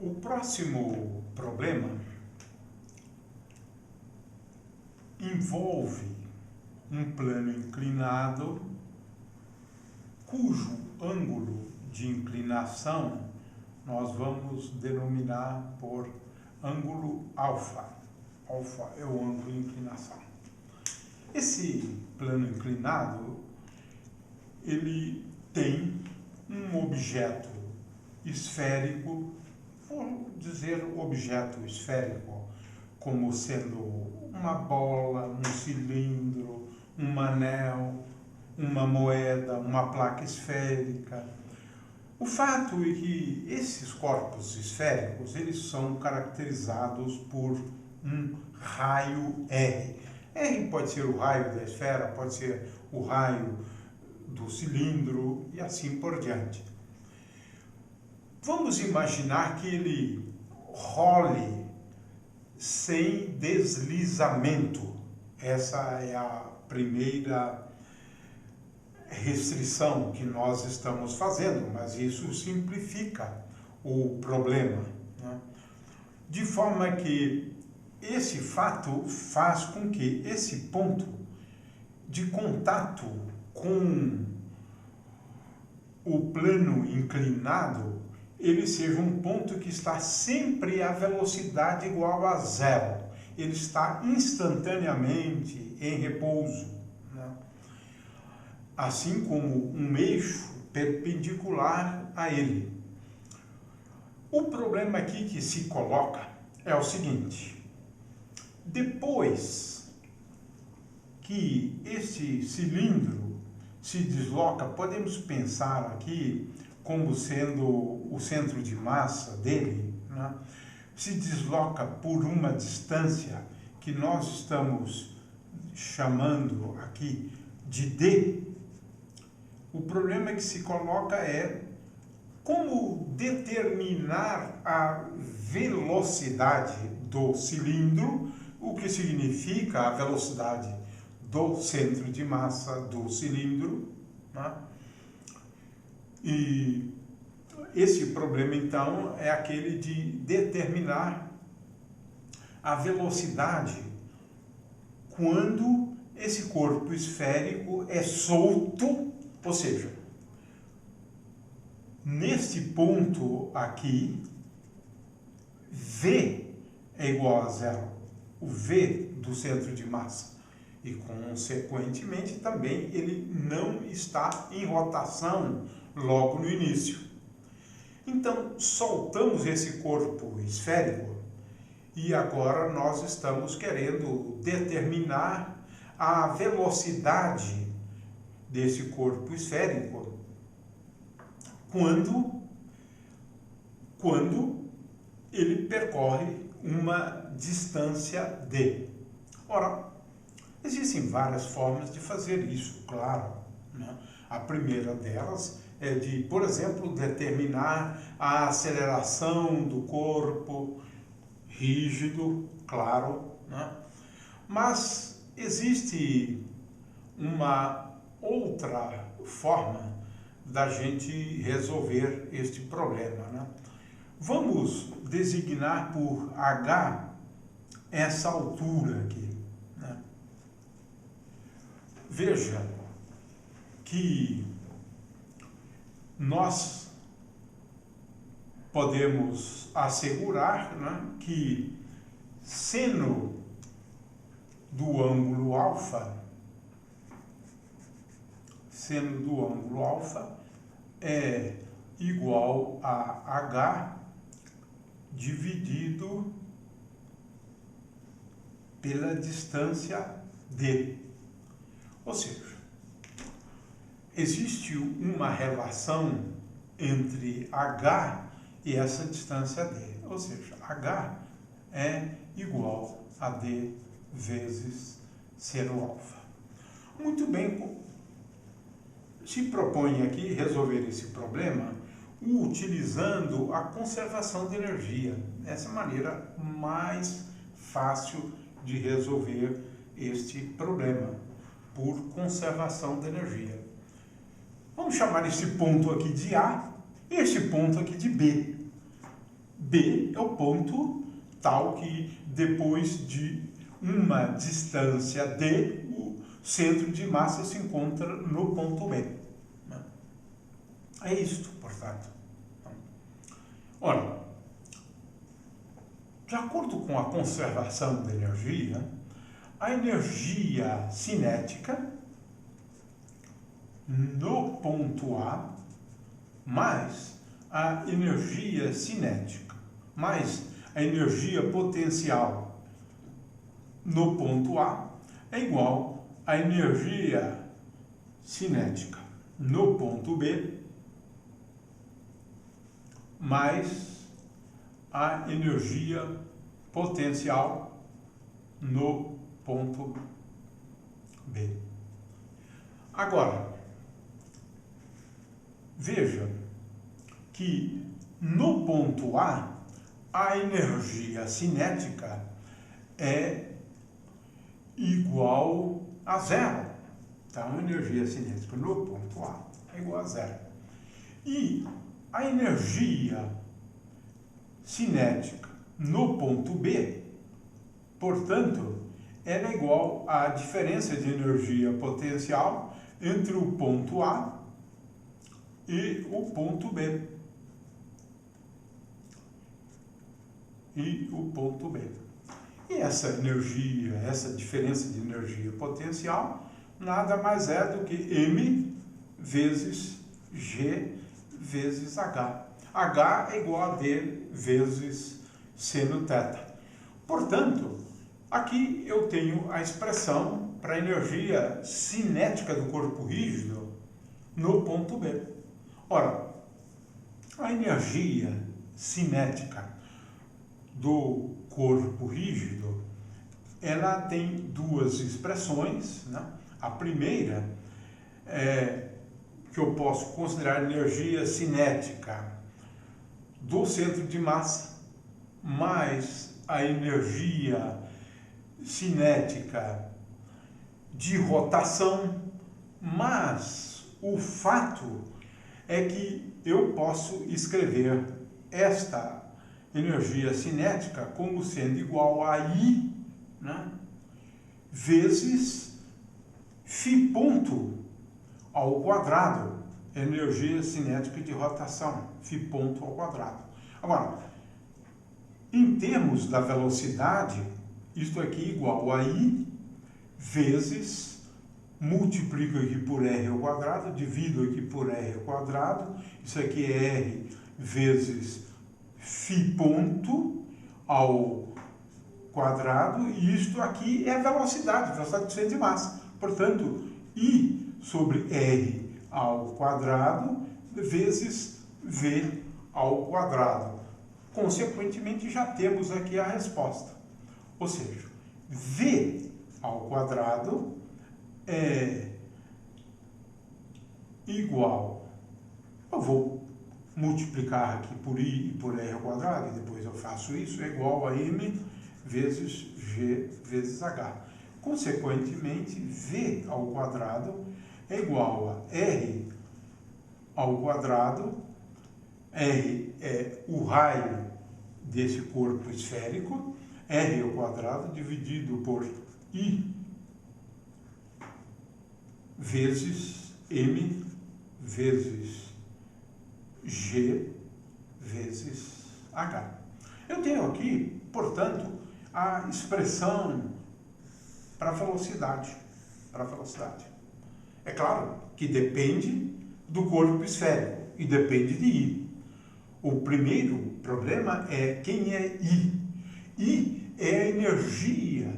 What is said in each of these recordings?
O próximo problema envolve um plano inclinado cujo ângulo de inclinação nós vamos denominar por ângulo alfa. Alfa é o ângulo de inclinação. Esse plano inclinado, ele tem um objeto esférico, vou dizer objeto esférico, como sendo uma bola, um cilindro, um anel, uma moeda, uma placa esférica. O fato é que esses corpos esféricos, eles são caracterizados por um raio R. R pode ser o raio da esfera, pode ser o raio do cilindro e assim por diante. Vamos imaginar que ele role sem deslizamento. Essa é a primeira restrição que nós estamos fazendo, mas isso simplifica o problema, né? De forma que esse fato faz com que esse ponto de contato com o plano inclinado, ele seja um ponto que está sempre a velocidade igual a zero. Ele está instantaneamente em repouso, né? Assim como um eixo perpendicular a ele. O problema aqui que se coloca é o seguinte: depois que esse cilindro se desloca, podemos pensar aqui como sendo o centro de massa dele, né? Se desloca por uma distância que nós estamos chamando aqui de D. O problema que se coloca é como determinar a velocidade do cilindro, o que significa a velocidade do centro de massa do cilindro, né? E esse problema, então, é aquele de determinar a velocidade quando esse corpo esférico é solto, ou seja, neste ponto aqui, V é igual a zero, o V do centro de massa. E, consequentemente, também ele não está em rotação logo no início. Então, soltamos esse corpo esférico e agora nós estamos querendo determinar a velocidade desse corpo esférico quando ele percorre uma distância d. Ora, existem várias formas de fazer isso, claro, né? A primeira delas é de, por exemplo, determinar a aceleração do corpo rígido, claro, né? Mas existe uma outra forma da gente resolver este problema, né? Vamos designar por H essa altura aqui, né? Veja que nós podemos assegurar, né, que seno do ângulo alfa é igual a H dividido pela distância D. Ou seja, existe uma relação entre H e essa distância D. Ou seja, H é igual a D vezes seno alfa. Muito bem, se propõe aqui resolver esse problema utilizando a conservação de energia. Essa é a maneira mais fácil de resolver este problema, por conservação de energia. Vamos chamar esse ponto aqui de A e este ponto aqui de B. B é o ponto tal que depois de uma distância D, o centro de massa se encontra no ponto B. É isto, portanto. Ora, de acordo com a conservação da energia, a energia cinética no ponto A mais a energia cinética mais a energia potencial no ponto A é igual à energia cinética no ponto B mais a energia potencial no ponto B. Agora, veja que no ponto A, a energia cinética é igual a zero. Então, a energia cinética no ponto A é igual a zero. E a energia cinética no ponto B, portanto, ela é igual à diferença de energia potencial entre o ponto A e o ponto B. E essa energia, essa diferença de energia potencial, nada mais é do que M vezes G vezes H. H é igual a D vezes seno θ. Portanto, aqui eu tenho a expressão para a energia cinética do corpo rígido no ponto B. Ora, a energia cinética do corpo rígido, ela tem duas expressões, né? A primeira é que eu posso considerar energia cinética do centro de massa mais a energia cinética de rotação, mas o fato é que eu posso escrever esta energia cinética como sendo igual a I, né, vezes φ ponto ao quadrado, energia cinética de rotação, φ ponto ao quadrado. Agora, em termos da velocidade, isto aqui é igual a I vezes, multiplico aqui por R ao quadrado, divido aqui por R ao quadrado, isso aqui é R vezes φ ponto ao quadrado, e isto aqui é a velocidade do centro de massa. Portanto, I sobre R ao quadrado vezes V ao quadrado. Consequentemente, já temos aqui a resposta. Ou seja, V ao quadrado é igual, eu vou multiplicar aqui por I e por R ao quadrado, e depois eu faço isso, é igual a M vezes G vezes H. Consequentemente, V ao quadrado é igual a R ao quadrado, R é o raio desse corpo esférico, R ao quadrado dividido por I vezes M vezes G vezes H. Eu tenho aqui, portanto, a expressão para velocidade. É claro que depende do corpo esférico e depende de I. O primeiro problema é quem é I. I é a energia,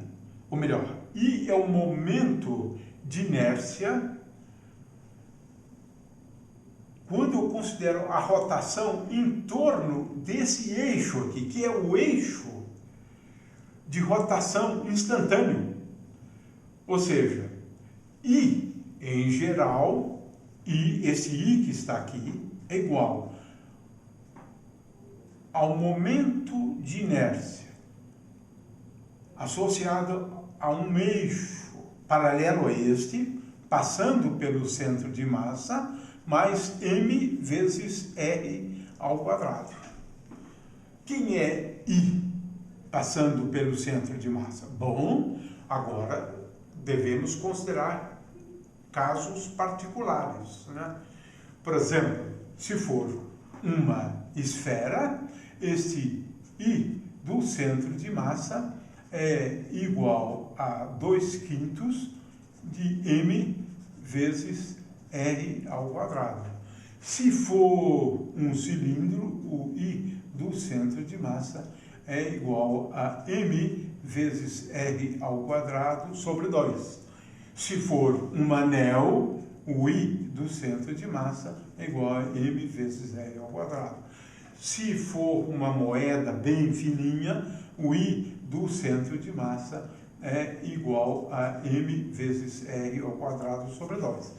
ou melhor, I é o momento de inércia quando eu considero a rotação em torno desse eixo aqui, que é o eixo de rotação instantâneo. Ou seja, I em geral, esse I que está aqui, é igual ao momento de inércia associado a um eixo paralelo a este, passando pelo centro de massa, mais M vezes R ao quadrado. quem é I passando pelo centro de massa? Bom, agora devemos considerar casos particulares, né? Por exemplo, se for uma esfera, este I do centro de massa é igual a 2/5 de m vezes r ao quadrado. Se for um cilindro, o I do centro de massa é igual a m vezes r ao quadrado sobre 2. Se for um anel, o I do centro de massa é igual a m vezes r ao quadrado. Se for uma moeda bem fininha, o I do centro de massa é igual a m vezes r ao quadrado sobre 2.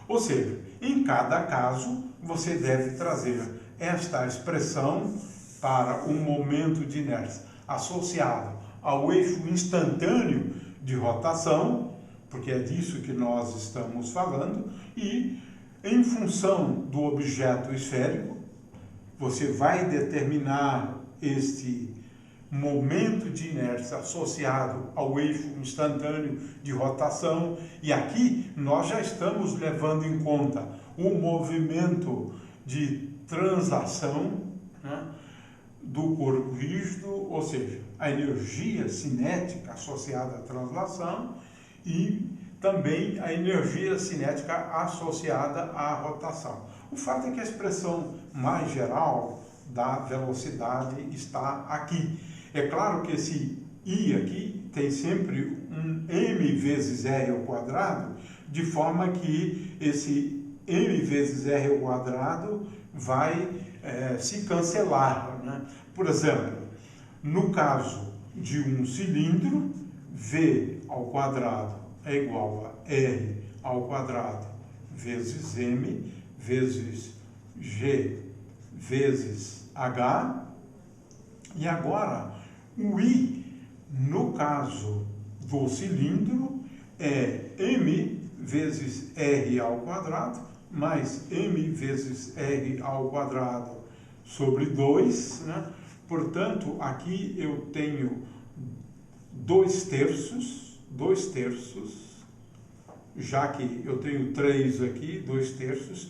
Ou seja, em cada caso, você deve trazer esta expressão para um momento de inércia associado ao eixo instantâneo de rotação, porque é disso que nós estamos falando, e em função do objeto esférico, você vai determinar este momento de inércia associado ao eixo instantâneo de rotação, e aqui nós já estamos levando em conta o movimento de translação, né, do corpo rígido, ou seja, a energia cinética associada à translação e também a energia cinética associada à rotação. O fato é que a expressão mais geral da velocidade está aqui. É claro que esse I aqui tem sempre um m vezes r ao quadrado, de forma que esse m vezes r ao quadrado vai se cancelar, né? Por exemplo, no caso de um cilindro, v ao quadrado é igual a r ao quadrado vezes m vezes g vezes h. E agora, o I, no caso do cilindro, é m vezes r ao quadrado mais m vezes r ao quadrado sobre 2, né? Portanto, aqui eu tenho 2/3, já que eu tenho 3 aqui, 2/3,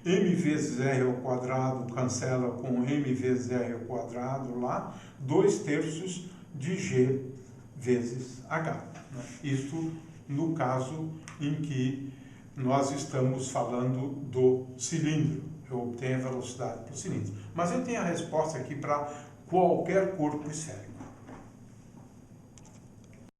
m vezes r ao quadrado cancela com m vezes r ao quadrado lá, 2/3 de g vezes h. Né? Isto no caso em que nós estamos falando do cilindro. Eu obtenho a velocidade para o cilindro. Mas eu tenho a resposta aqui para qualquer corpo esférico.